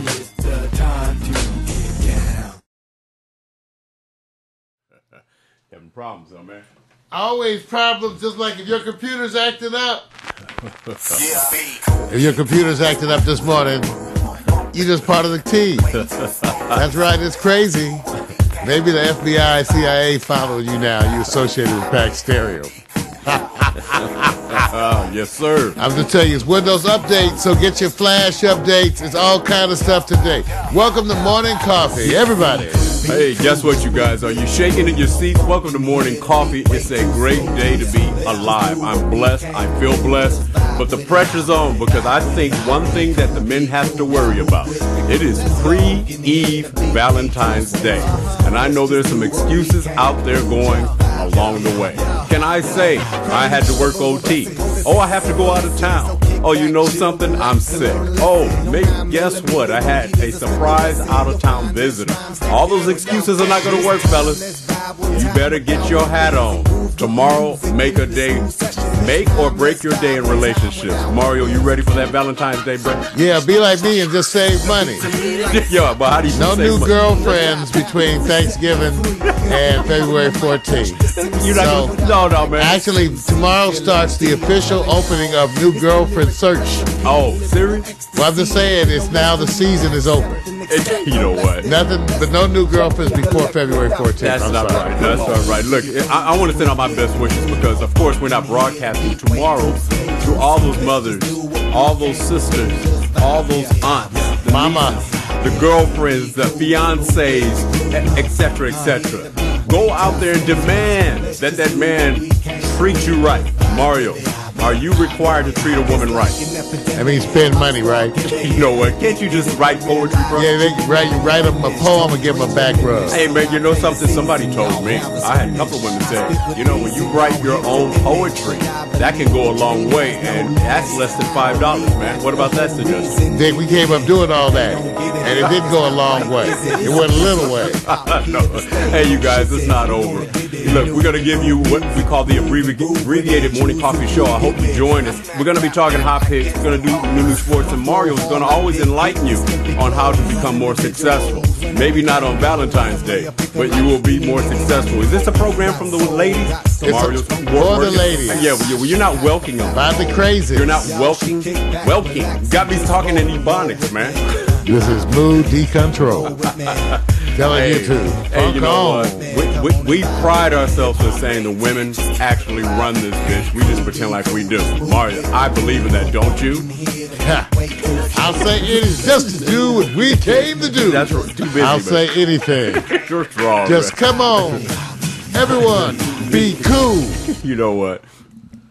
It's the time to get down. Having problems, though, man. Always problems, just like if your computer's acting up. If your computer's acting up this morning, you're just part of the team. That's right, it's crazy. Maybe the FBI, CIA following you now. You associated with Pack Stereo. Yes, sir. I'm just telling you, it's Windows Update, so get your flash updates. It's all kind of stuff today. Welcome to Morning Coffee, everybody. Hey, guess what, you guys? Are you shaking in your seats? Welcome to Morning Coffee. It's a great day to be alive. I'm blessed. I feel blessed. But the pressure's on because I think one thing that the men have to worry about, it is pre-Eve Valentine's Day. And I know there's some excuses out there going along the way. Can I say I had to work OT? Oh, I have to go out of town. Oh, you know something? I'm sick. Oh, guess what? I had a surprise out-of-town visitor. All those excuses are not going to work, fellas. You better get your hat on. Tomorrow, make or break your day in relationships. Mario, you ready for that Valentine's Day break? Yeah, be like me and just save money. Yo, but how do you No save new money? girlfriends between Thanksgiving and February 14th. You're not gonna, no, man. Actually, tomorrow starts the official opening of New Girlfriend Search. Oh, serious? Well, I'm just saying, it's now the season is open. You know what? Nothing, but no new girlfriends before February 14th. That's I'm not sorry. right. That's not right. Look, I want to send out my best wishes because, of course, we're not broadcasting tomorrow to all those mothers, all those sisters, all those aunts, the Mama. nieces, the girlfriends, the fiancés, etc., etc. Go out there and demand that man treat you right. Mario, are you required to treat a woman right? That means spend money, right? You know what? Can't you just write poetry, bro? Yeah, they write them a poem and give them a back rub. Hey, man, you know something? Somebody told me. I had a couple of women say, you know, when you write your own poetry, that can go a long way, and that's less than $5, man. What about that suggestion? Dick, we came up doing all that, and it didn't go a long way. It went a little way. No. Hey, you guys, it's not over. Look, we're going to give you what we call the abbreviated morning coffee show. I hope you join us. We're going to be talking hot picks. We're going to do new sports, and Mario's going to always enlighten you on how to become more successful. Maybe not on Valentine's Day, but you will be more successful. Is this a program from the ladies? It's for the ladies. Yeah, well, you're not welcoming them. About the crazy. You're not welcoming. Got me talking in Ebonics, man. This is Mood Decontrol. Telling you to. Hey, you know what? We pride ourselves in saying the women actually run this bitch. We just pretend like we do. Mario, I believe in that, don't you? I'll say it is just to do what we came to do. That's right. Too busy. I'll say anything. You're strong. Just come on. Everyone, be cool. You know what?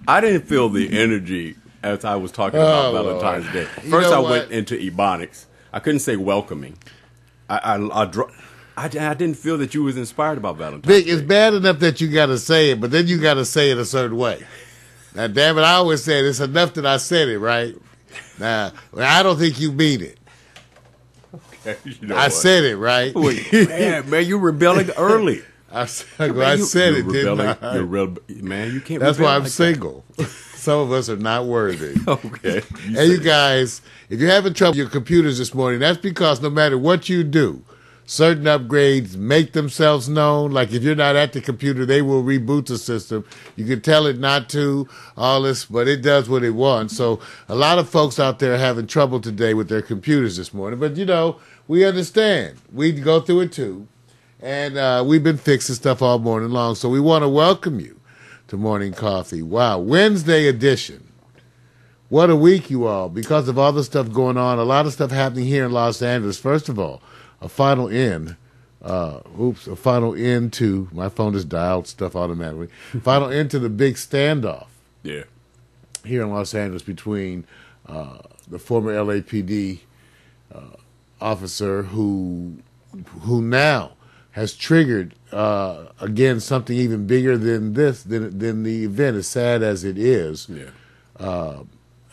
I didn't feel the energy as I was talking about Valentine's Lord. Day. You First, know I went what? into Ebonics. I couldn't say welcoming. I didn't feel that you was inspired about Valentine's Vic, Day. it's bad enough that you got to say it, but then you got to say it a certain way. Now, damn it, I always said it's enough that I said it, right? Now, I don't think you mean it. You know I what? said it, right? Wait, man, you're rebelling early. I said it, didn't I? Man, you can't. That's rebel why I'm like single. Some of us are not worthy. that. Okay. Hey, you guys, if you're having trouble with your computers this morning, that's because no matter what you do, certain upgrades make themselves known. Like if you're not at the computer, they will reboot the system. You can tell it not to, all this, but it does what it wants. So a lot of folks out there are having trouble today with their computers this morning. But, you know, we understand. We go through it too. And we've been fixing stuff all morning long. So we want to welcome you to Morning Coffee. Wow, Wednesday edition. What a week, you all. Because of all the stuff going on, a lot of stuff happening here in Los Angeles. First of all, a final end. A final end to, my phone just dialed stuff automatically. Final end to the big standoff. Yeah. Here in Los Angeles between the former LAPD officer who now has triggered again something even bigger than this than the event, as sad as it is. Yeah.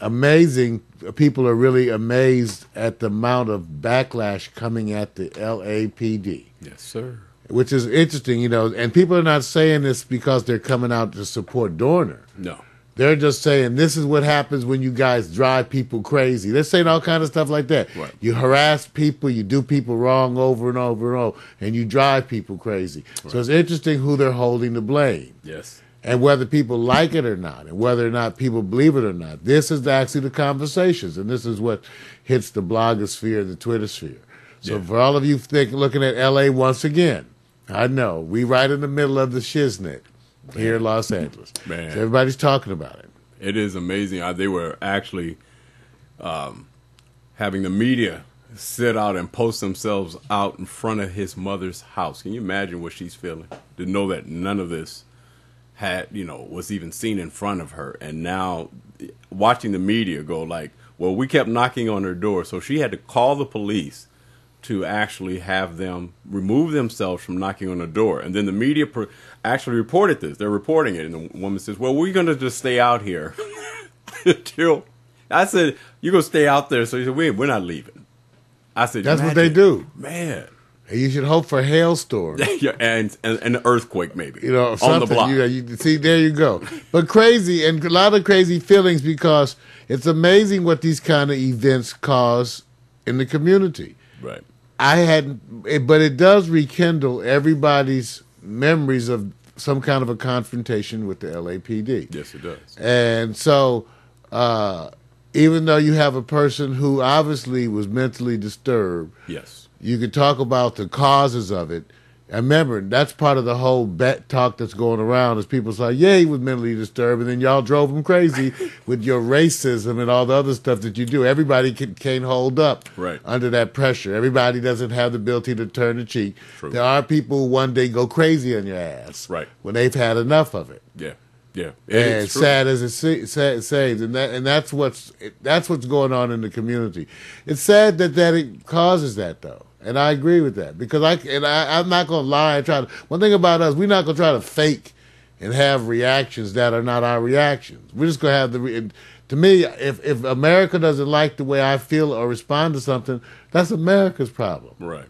Amazing. People are really amazed at the amount of backlash coming at the LAPD. Yes, sir. Which is interesting, you know, and people are not saying this because they're coming out to support Dorner. No. They're just saying this is what happens when you guys drive people crazy. They're saying all kind of stuff like that. Right. You harass people, you do people wrong over and over and over, and you drive people crazy. Right. So it's interesting who they're holding to blame. Yes. And whether people like it or not, and whether or not people believe it or not. This is actually the conversations, and this is what hits the blogosphere, the Twitter sphere. So for all of you looking at L.A. once again, I know, we right in the middle of the shiznit here in Los Angeles. Man. So everybody's talking about it. It is amazing. They were actually having the media sit out and post themselves out in front of his mother's house. Can you imagine what she's feeling? To know that none of this was even seen in front of her. And now watching the media go like, well, we kept knocking on her door. So she had to call the police to actually have them remove themselves from knocking on the door. And then the media actually reported this. They're reporting it. And the woman says, well, we're going to just stay out here until... I said, you're going to stay out there. So he said, we're not leaving. I said, that's what they do. Man. And you should hope for a hailstorm. Yeah, and an earthquake maybe. On the block. You see, there you go. But crazy, and a lot of crazy feelings, because it's amazing what these kind of events cause in the community. Right. But it does rekindle everybody's memories of some kind of a confrontation with the LAPD. Yes, it does. And so, even though you have a person who obviously was mentally disturbed, yes, you could talk about the causes of it. And remember, that's part of the whole bet talk that's going around, is people say, yeah, he was mentally disturbed, and then y'all drove him crazy with your racism and all the other stuff that you do. Everybody can't hold up under that pressure. Everybody doesn't have the ability to turn the cheek. True. There are people who one day go crazy on your ass when they've had enough of it. Yeah. Yeah, and sad as it says, and that's what's going on in the community. It's sad that it causes that, though, and I agree with that, because I'm not gonna lie. One thing about us, we're not gonna try to fake and have reactions that are not our reactions. We're just gonna have to me, if America doesn't like the way I feel or respond to something, that's America's problem. Right.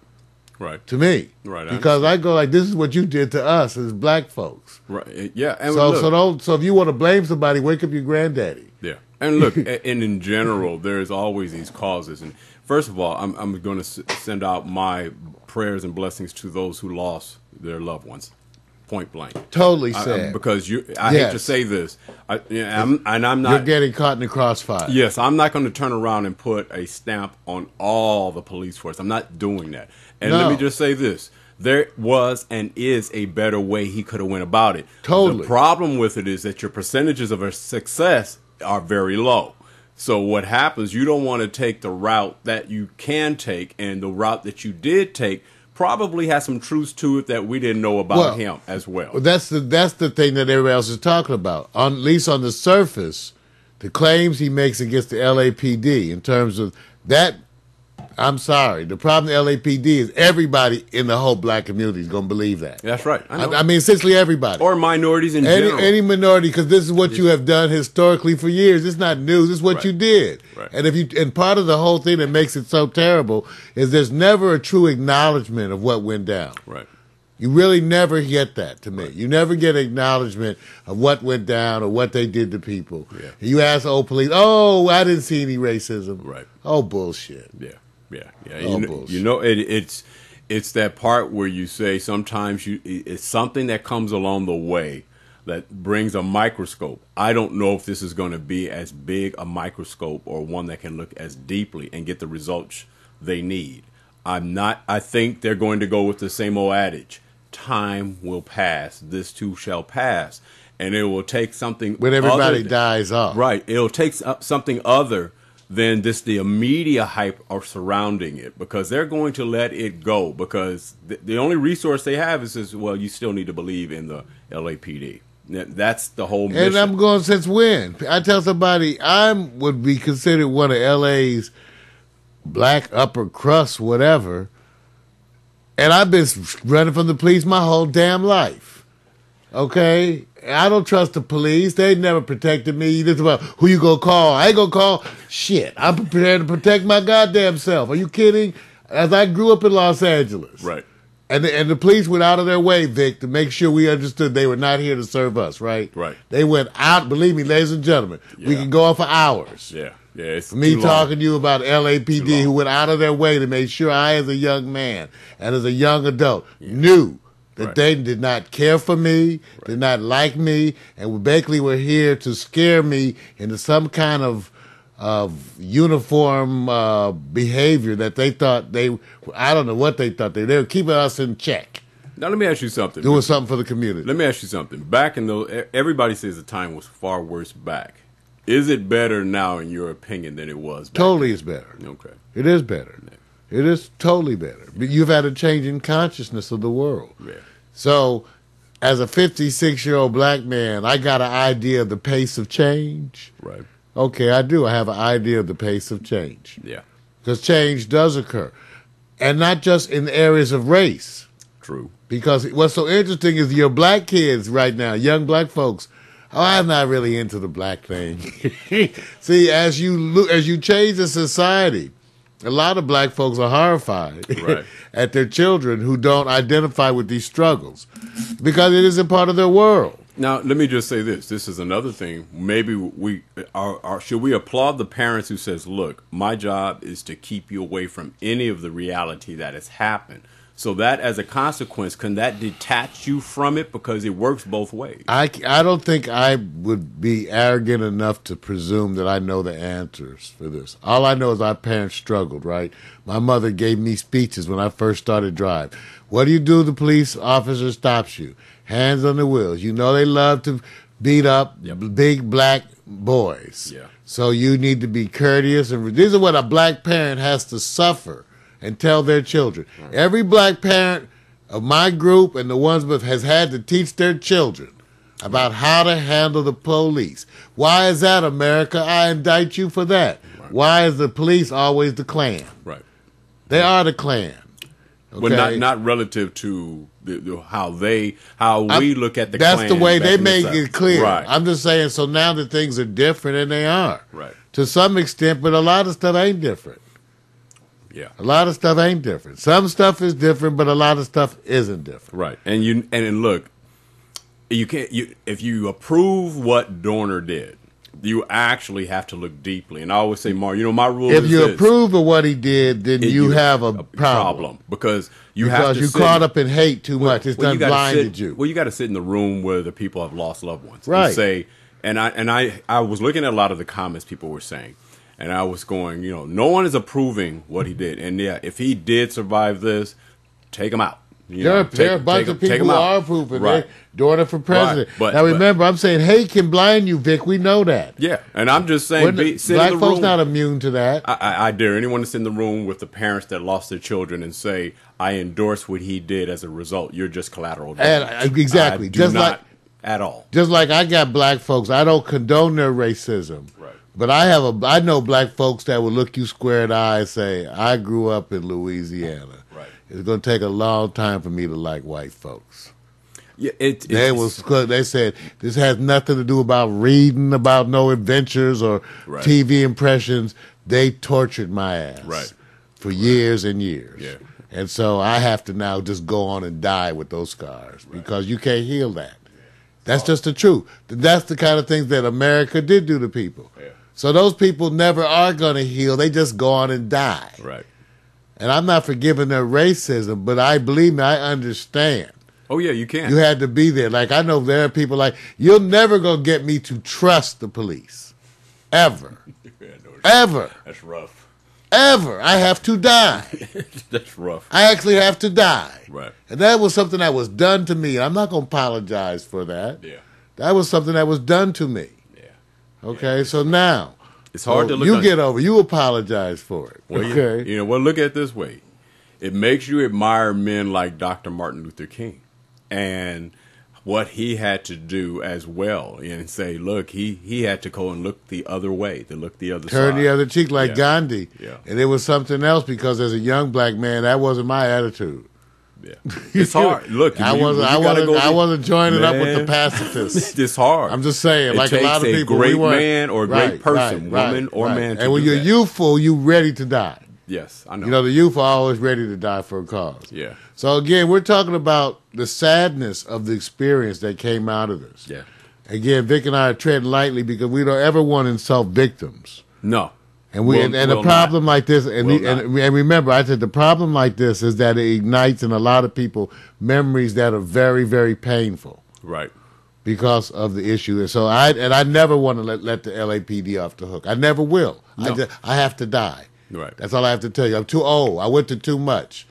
Right. To me. Right. Because I go like, this is what you did to us as black folks. Right. Yeah. And so if you want to blame somebody, wake up your granddaddy. Yeah. And look, and in general, there's always these causes. And first of all, I'm going to send out my prayers and blessings to those who lost their loved ones. Point blank. Totally sad. Because I hate to say this, I'm not. You're getting caught in the crossfire. Yes, I'm not going to turn around and put a stamp on all the police force. I'm not doing that. And let me just say this: there was and is a better way he could have went about it. Totally. The problem with it is that your percentages of success are very low. So what happens? You don't want to take the route that you can take, and the route that you did take probably has some truths to it that we didn't know about him as well. That's the thing that everybody else is talking about. At least on the surface, the claims he makes against the LAPD in terms of that, I'm sorry. The problem with LAPD is everybody in the whole black community is going to believe that. That's right. I mean, essentially everybody. Or minorities in general. Any minority, because this is what you have done historically for years. It's not news. It's what you did. Right. And part of the whole thing that makes it so terrible is there's never a true acknowledgement of what went down. Right. You really never get that, to me. You never get acknowledgement of what went down or what they did to people. Yeah. You ask old police, oh, I didn't see any racism. Right. Oh, bullshit. Yeah. Yeah. Oh, bullshit. It's that part where you say sometimes it's something that comes along the way that brings a microscope. I don't know if this is going to be as big a microscope or one that can look as deeply and get the results they need. I think they're going to go with the same old adage. Time will pass. This too shall pass. And it will take something. When everybody dies off. Right. It'll take something other than the media hype are surrounding it, because they're going to let it go, because the only resource they have is well, you still need to believe in the LAPD. That's the whole mission. And I'm going, since when? I tell somebody I would be considered one of LA's black upper crust, whatever, and I've been running from the police my whole damn life. Okay? I don't trust the police. They never protected me. This about who you gonna call? I ain't gonna call. Shit, I'm prepared to protect my goddamn self. Are you kidding? As I grew up in Los Angeles, right, And the police went out of their way, Vic, to make sure we understood they were not here to serve us, right? Right. They went out, believe me, ladies and gentlemen, we can go on for hours. Yeah. Yeah, it's For me talking to you about LAPD who went out of their way to make sure I, as a young man and as a young adult, knew that they did not care for me, did not like me, and basically were here to scare me into some kind of uniform behavior that they thought I don't know what they thought. They were keeping us in check. Now, let me ask you something. Doing something for the community. Let me ask you something. Back in those, everybody says the time was far worse back. Is it better now, in your opinion, than it was back Totally it's better. Okay. It is better. It is totally better. But you've had a change in consciousness of the world. Yeah. So, as a 56-year-old black man, I got an idea of the pace of change. Right. Okay, I do. I have an idea of the pace of change. Yeah. Because change does occur. And not just in the areas of race. True. Because what's so interesting is your black kids right now, young black folks, I'm not really into the black thing. See, as you change the society, a lot of black folks are horrified at their children who don't identify with these struggles because it isn't part of their world. Now, let me just say this. This is another thing. Maybe should we applaud the parents who says, look, my job is to keep you away from any of the reality that has happened. So that, as a consequence, can that detach you from it because it works both ways? I don't think I would be arrogant enough to presume that I know the answers for this. All I know is our parents struggled, right? My mother gave me speeches when I first started driving. What do you do if the police officer stops you? Hands on the wheels. You know they love to beat up big black boys. Yeah. So you need to be courteous. And these are what a black parent has to suffer and tell their children. Every black parent of my group and the ones with has had to teach their children about how to handle the police. Why is that, America? I indict you for that. Why is the police always the Klan? Right. They are the Klan. Okay? But not relative to how we look at the Klan. That's the way they make it clear. Right. I'm just saying, so now that things are different, and they are. Right. To some extent, but a lot of stuff ain't different. Yeah. A lot of stuff ain't different. Some stuff is different, but a lot of stuff isn't different. Right. And look, if you approve what Dorner did, you actually have to look deeply. And I always say, Mark, my rule is if you approve of what he did, then you have a problem. Because you caught up in hate too much. It's done blinded you. Well, you got to sit in the room where the people have lost loved ones. Right. And say, I was looking at a lot of the comments people were saying. And I was going, no one is approving what he did. And yeah, if he did survive this, take him out. There are a bunch of people who are approving. Right. Dorner for president. Right. Now remember, I'm saying hate can blind you, Vic. We know that. Yeah, and I'm just saying, black folks not immune to that. I dare anyone to sit in the room with the parents that lost their children and say, I endorse what he did as a result. You're just collateral damage. And, exactly. Just not at all. Just like I got black folks, I don't condone their racism. Right. But I know black folks that will look you square in the eye and say, I grew up in Louisiana. Right. It's going to take a long time for me to like white folks. Yeah, they said this has nothing to do about reading about no adventures or TV impressions. They tortured my ass for years and years. Yeah. And so I have to now just go on and die with those scars because you can't heal that. That's just the truth. That's the kind of things that America did do to people. Yeah. So those people never are going to heal. They just go on and die. Right. And I'm not forgiving their racism, but believe me, I understand. Oh, yeah, you can. You had to be there. Like, I know there are people like, you're never going to get me to trust the police. Ever. Ever. That's rough. Ever. I have to die. That's rough. I actually have to die. Right. And that was something that was done to me. I'm not going to apologize for that. Yeah. That was something that was done to me. Yeah. Okay, so now. It's hard to look you get over. You apologize for it. Well, okay. Look at it this way. It makes you admire men like Dr. Martin Luther King and what he had to do as well, and say, look, he had to go and look the other way, to look the other side. Turn the other cheek like Gandhi. Yeah. And it was something else because as a young black man, that wasn't my attitude. Yeah. It's hard. Look, I wasn't joining up with the pacifists. It's hard. I'm just saying, like a lot of people. A great man or a great person, woman or man. And when you're youthful, you're ready to die. Yes, I know. You know, the youth are always ready to die for a cause. Yeah. So again, we're talking about the sadness of the experience that came out of this. Yeah. Again, Vic and I are treading lightly because we don't ever want to insult victims. No. And the problem like this, and remember, I said the problem like this is that it ignites in a lot of people memories that are very, very painful. Right. Because of the issue. And so I never want to let the LAPD off the hook. I never will. No. I have to die. Right. That's all I have to tell you. I'm too old. I went to too much.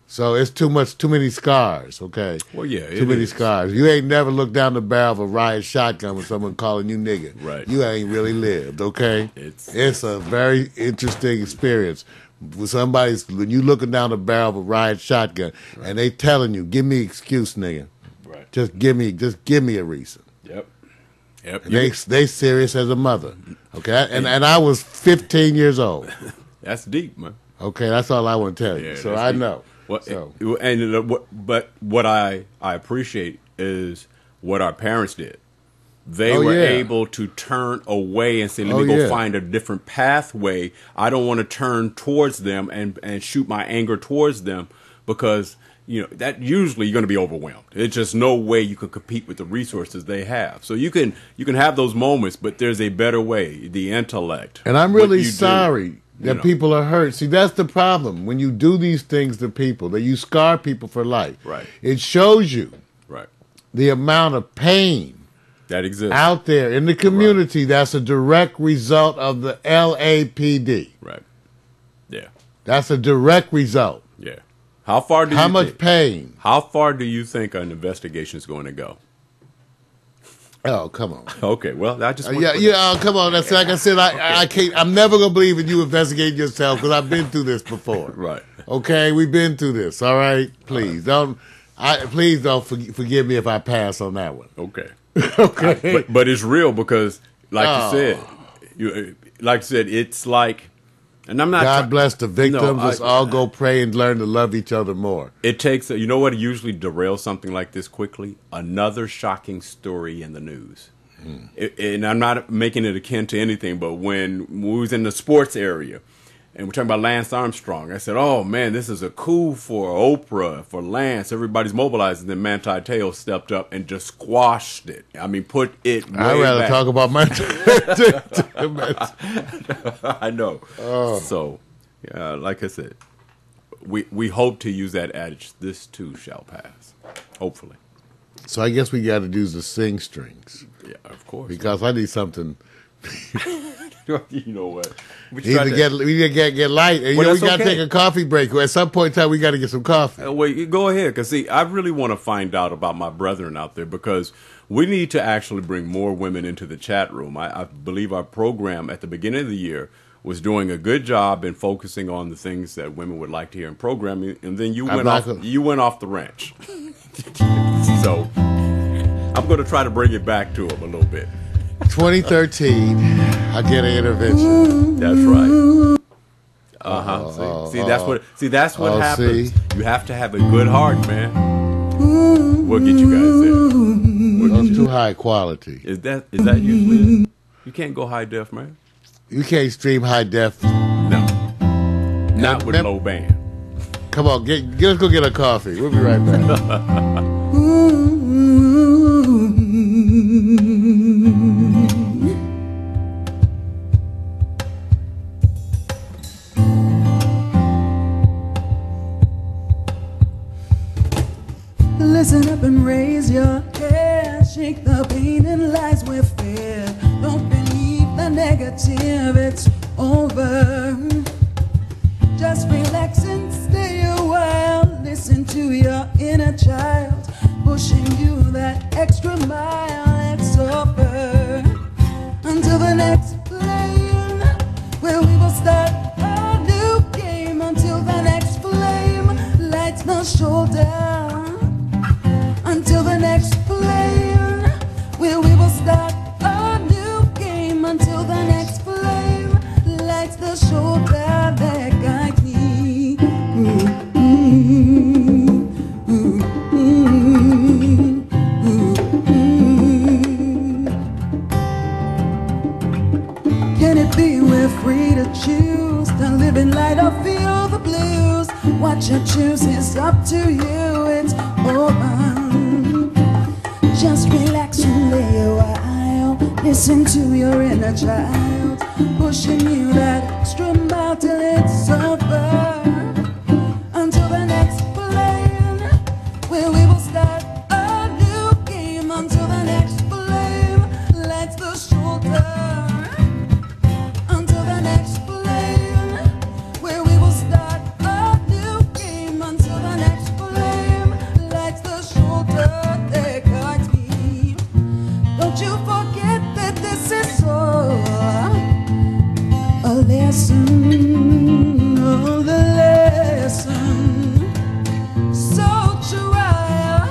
So it's too many scars, okay? Well, yeah, too many scars. You ain't never looked down the barrel of a riot shotgun with someone calling you nigga. Right. You ain't really lived, okay? It's a very interesting experience. When you looking down the barrel of a riot shotgun, and they telling you, give me an excuse, nigga. Right. Just give me a reason. Yep. Yep. They serious as a mother, okay? And I was 15 years old. That's deep, man. Okay, that's all I want to tell you. Yeah, So I know. But what I appreciate is what our parents did. They were able to turn away and say, let me go find a different pathway. I don't want to turn towards them and shoot my anger towards them because, you know, that usually you're going to be overwhelmed. It's just no way you can compete with the resources they have. So you can have those moments, but there's a better way, the intellect. And I'm really sorry that people are hurt. See, that's the problem. When you do these things to people, that you scar people for life. Right. It shows you right. the amount of pain that exists out there in the community. Right. That's a direct result of the LAPD. Right. Yeah. That's a direct result. Yeah. How much pain? How far do you think an investigation is going to go? Oh, come on. Okay, well, I just come on. That's like I said. I can't. I'm never gonna believe in you investigating yourself because I've been through this before. Right. Okay, we've been through this. All right. Please don't. Please don't forgive me if I pass on that one. Okay. Okay. But it's real because, like you said, it's like. And I'm not. God bless the victims. Let's all go pray and learn to love each other more. It takes. You know what usually derails something like this quickly? Another shocking story in the news. And I'm not making it akin to anything, but when we was in the sports area, and we're talking about Lance Armstrong, I said, "Oh man, this is a coup for Oprah, for Lance. Everybody's mobilized." And then Manti Te'o stepped up and just squashed it. I mean, put it. I'd rather talk about Manti. I know. Oh. So, like I said, we hope to use that adage. This too shall pass. Hopefully. So I guess we got to do the sing strings. Yeah, of course. Because I need something. You know what? We need to get light. And we got to take a coffee break. At some point in time, we got to get some coffee. Wait, go ahead. Because, see, I really want to find out about my brethren out there because we need to actually bring more women into the chat room. I believe our program at the beginning of the year was doing a good job in focusing on the things that women would like to hear in programming, and then you went off the ranch. So I'm going to try to bring it back to them a little bit. 2013, I get an intervention. That's right. That's what happens. See? You have to have a good heart, man. We'll get you guys there. That's too high quality. Is that usually? You can't go high def, man. You can't stream high def. No, not with low band. Come on, let's go get a coffee. We'll be right back. Listen up and raise your head. Shake the pain and lies with fear. Don't believe the negative, it's over. Just relax and stay a while. Listen to your inner child pushing you that extra mile. It's over until the next plane where we will start a new game. Until the next flame lights the shoulder. Until the next flame where we will start a new game. Until the next flame lights the shoulder that guides me. Can it be we're free to choose? What you choose is up to you. It's open. Just relax and lay a while. Listen to your inner child, pushing you that extra mile till it's over. Until the next plane, where we will start a new game. Until the next flame lights the shoulder. Until the next flame, where we will start a new game. Until the next flame lights the shoulder. They guide me. Don't you forget that this is all a lesson. Oh, the lesson. So try,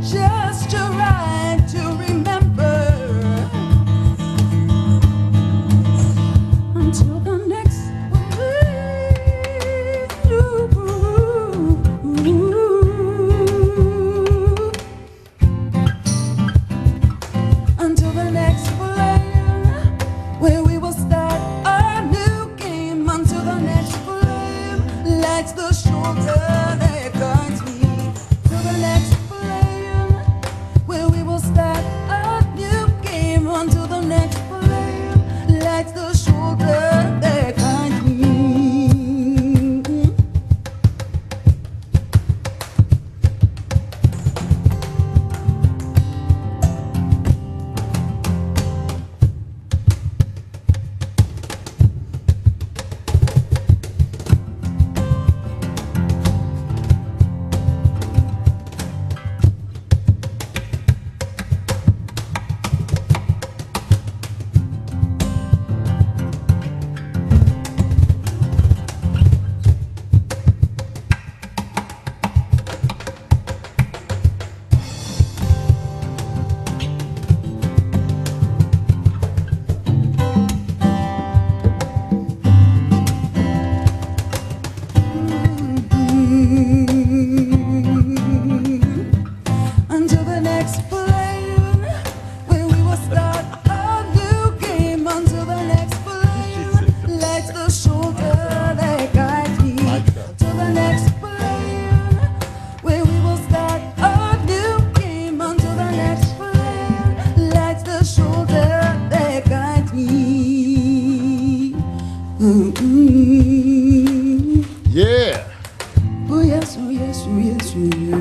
just try to remember. Until the next until the next flame, where we will start a new game. Until the next flame lights the shoulder that guides me. Till the next flame, where we will start a new game. Until the next flame lights the shoulder that guides me. Until the next flame, where we will start a new game. Until the next flame lights the shoulder that guides me. Till the next flame, where we will start a new game. Until the next flame lights the shoulder that guides me. Yeah. Oh yes, oh yes, oh yes, oh yes.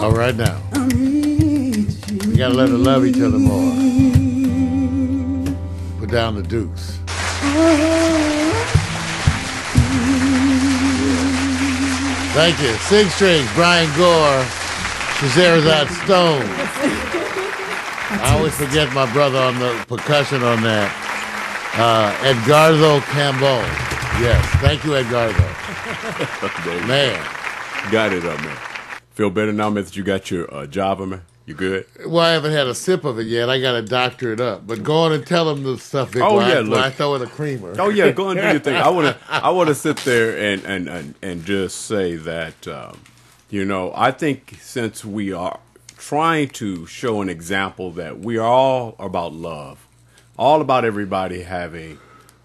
All right now. I need you. We gotta let her love each other more. Put down the dukes. Thank you. Sing strings, Brian Gore, Scheherazade Stone. I always forget my brother on the percussion on that. Edgardo Cambon. Yes. Thank you, Edgardo. Man. Got it up, man. Feel better now, man, that you got your Java, man? You good? Well, I haven't had a sip of it yet. I got to doctor it up. But go on and tell them the stuff, Vic, while I throw in a creamer. Oh yeah, go and do your thing. I want to sit there and just say that I think since we are trying to show an example that we are all about love, all about everybody having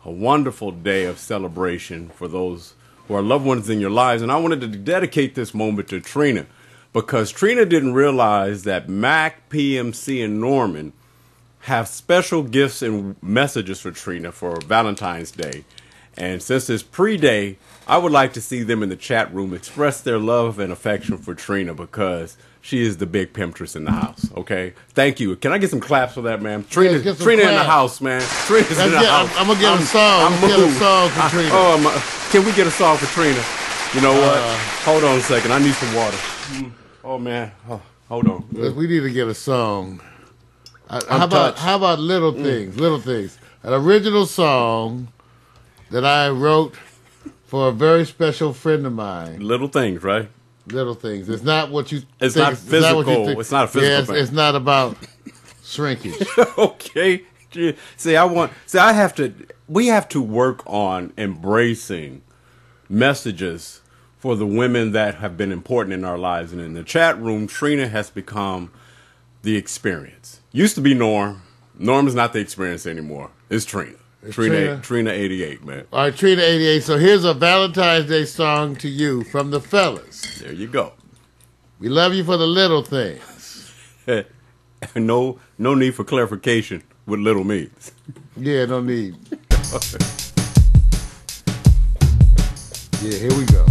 a wonderful day of celebration for those who are loved ones in your lives, and I wanted to dedicate this moment to Trina, because Trina didn't realize that Mac, PMC, and Norman have special gifts and messages for Trina for Valentine's Day. And since it's pre-day, I would like to see them in the chat room express their love and affection for Trina, because she is the big pimptress in the house, okay? Thank you. Can I get some claps for that, man? Trina in the house, man. Trina's in the house. I'm going to get a song. I'm get a song for Trina. Can we get a song for Trina? You know what? Hold on a second. I need some water. Oh, man. Oh, hold on. We need to get a song. How about Little Things? Little Things. An original song that I wrote for a very special friend of mine. Little Things, right? Little Things. It's not what you It's think. not physical. It's not a physical thing. It's not about shrinkage. Okay. We have to work on embracing messages for the women that have been important in our lives. And in the chat room, Trina has become the experience. Used to be Norm. Norm is not the experience anymore. It's Trina. Trina 88, man. All right, Trina 88. So here's a Valentine's Day song to you from the fellas. There you go. We love you for the little things. No need for clarification what little means. Yeah, no need. Yeah, here we go.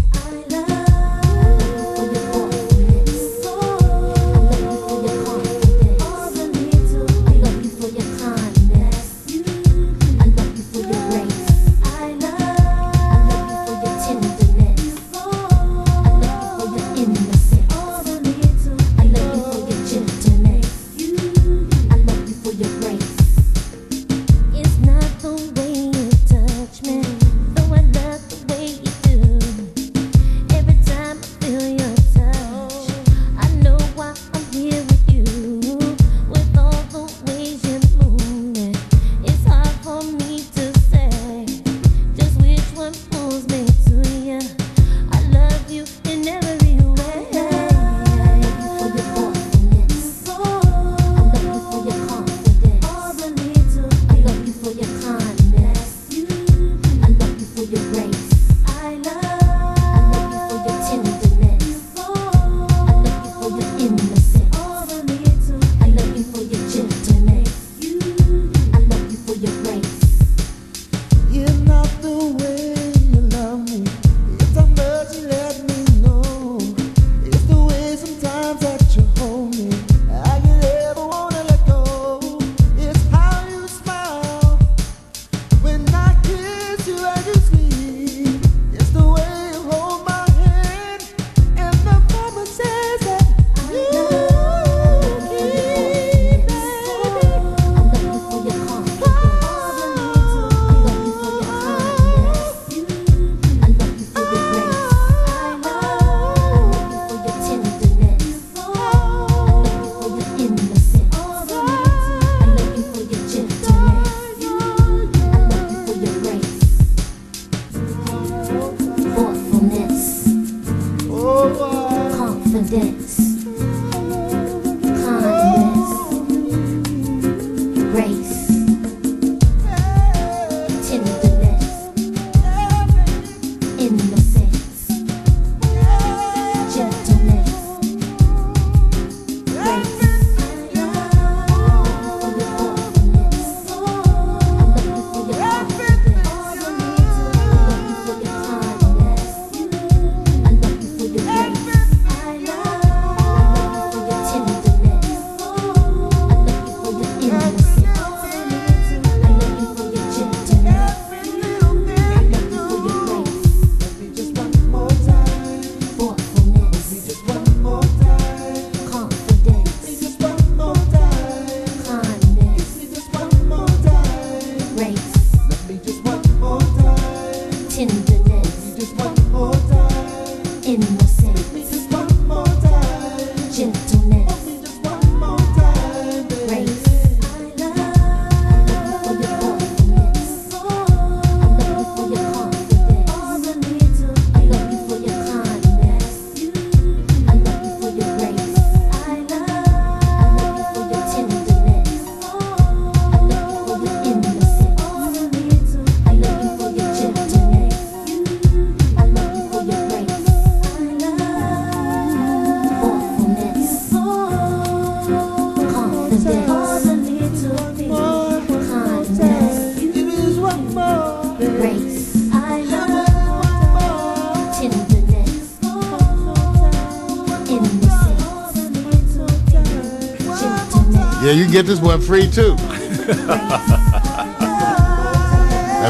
Yeah, you get this one free too. That's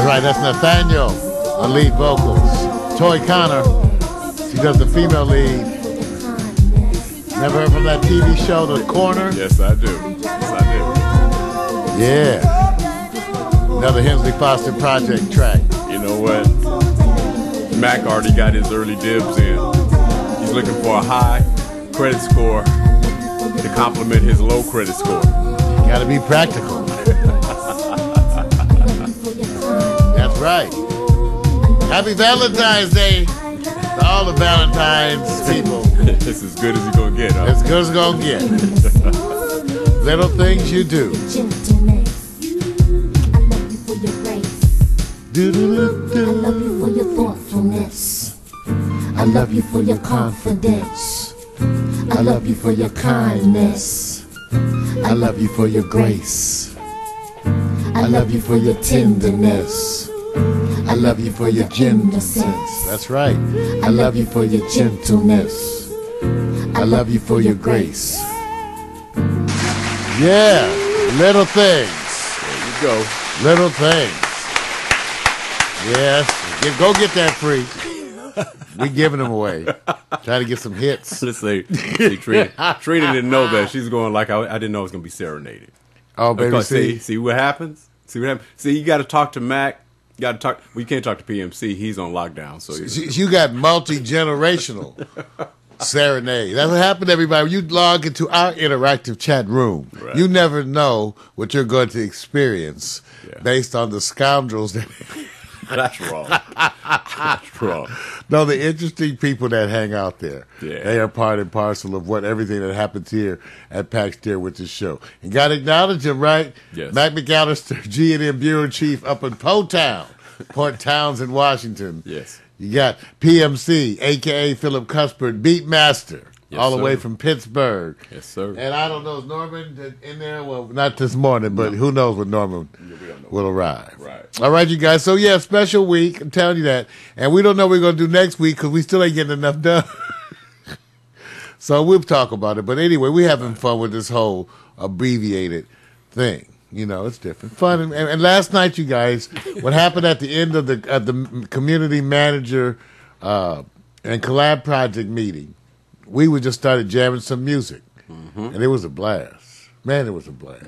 right, that's Nathaniel on lead vocals. Toy Connor, she does the female lead. Never heard from that TV show, The Corner? Yes, I do. Yes, I do. Yeah. Another Hensley Foster Project track. You know what? Mac already got his early dibs in. He's looking for a high credit score to complement his low credit score. Gotta be practical. That's right. Happy Valentine's Day to all the Valentine's people. It's as good as it's gonna get, huh? As good as it's gonna get. Little things you do. Gentleman, I love you for your grace. love you for your thoughtfulness. I love you for your confidence. I love you for your kindness. I love you for your grace. I love you for your tenderness. I love you for your gentleness. That's right. I love you for your gentleness. I love you for your grace. Yeah, little things. There you go. Little things. Yes, go get that free. We giving them away. Try to get some hits. Let's see Trina didn't know that. She's going like, I didn't know it was going to be serenaded. Oh, baby, Because see what happens? See what happens? See, you got to talk to Mac. You got to talk. Well, you can't talk to PMC. He's on lockdown. So you got multi-generational serenade. That's what happened to everybody. When you log into our interactive chat room, Right. you never know what you're going to experience based on the scoundrels that... That's wrong. That's wrong. No, the interesting people that hang out there, Yeah. they are part and parcel of everything that happens here at Pax Tier with this show. And got to acknowledge him, right? Yes. Mac McAllister, G&M Bureau Chief up in Port Townsend, Washington. Yes. You got PMC, a.k.a. Philip Cuthbert, Beatmaster, Yes, all the sir. way from Pittsburgh. Yes, sir. And I don't know, is Norman in there? Well, not this morning, but who knows when Norman will arrive. Right. All right, you guys. So, yeah, special week. I'm telling you that. And we don't know what we're going to do next week because we still ain't getting enough done. So we'll talk about it. But anyway, we're having fun with this whole abbreviated thing. You know, it's different. Fun. And last night, you guys, what happened at the end of the community manager and collab project meeting, we would just started jamming some music. And it was a blast. Man, it was a blast.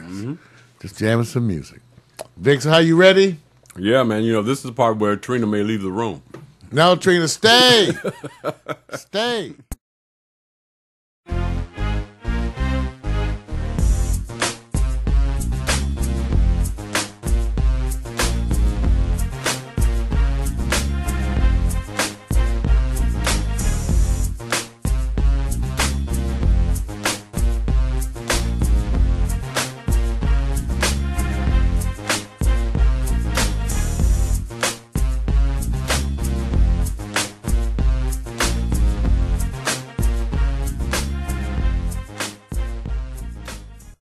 Just jamming some music. Vic, so how you ready? Yeah, man. You know, this is the part where Trina may leave the room. No, Trina, stay. Stay.